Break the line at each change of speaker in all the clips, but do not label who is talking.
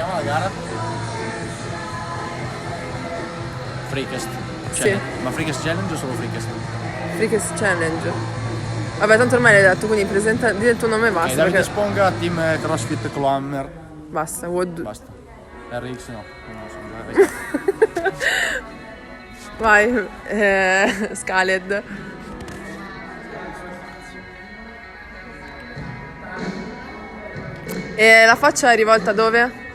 chiama la gara? Freakest.
Sì.
Ma Freakest Challenge o solo Freakest?
Freakest Challenge. Vabbè, tanto ormai l'hai detto, quindi presenta, di il tuo nome e basta.
Davide
Perché...
Sponga, team CrossFit Clammer.
Basta, Wood.
Basta. RX no. Non lo so,
Vai, Scaled. E la faccia è rivolta dove?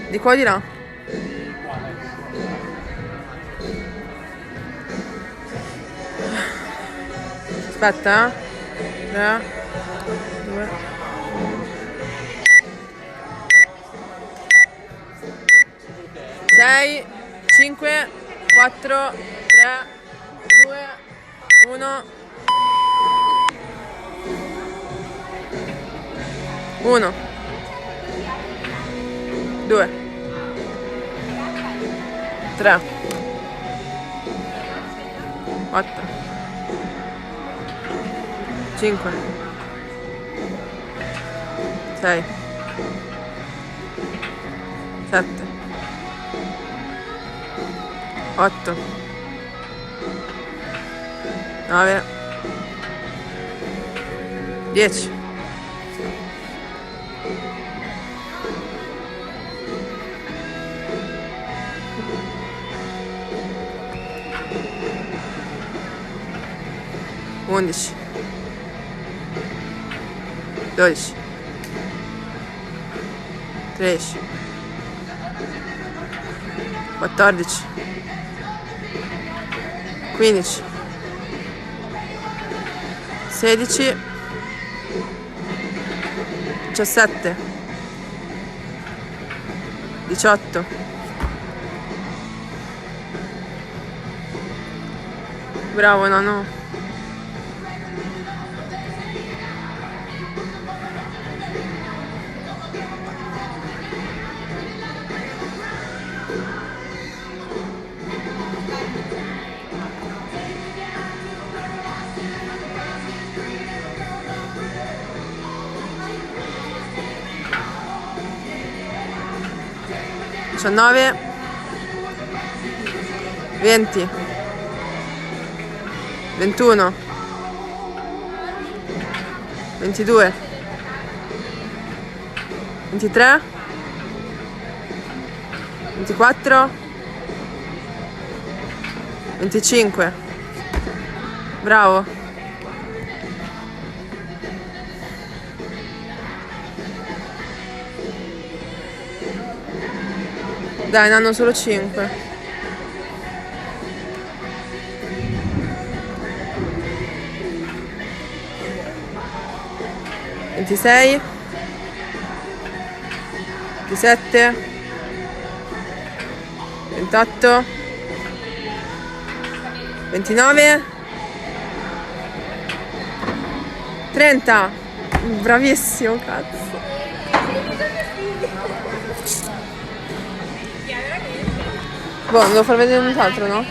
Di qua o di là? Aspetta, 3, 2. 6, 5, 4, 3, 2, 1. 1, 2, 3, 4, 5, 6, 7, 8, 9, 10. 11, 12, 13, 14, 15, 16, 17, 18, 'Bravo nonno. 19, 20, 21, 22, 23, 24, 25. Bravo. Dai, ne hanno solo 5. Ventisei, 27, 28, 29, 30. Bravissimo, cazzo. Boh, devo far vedere nient'altro, no?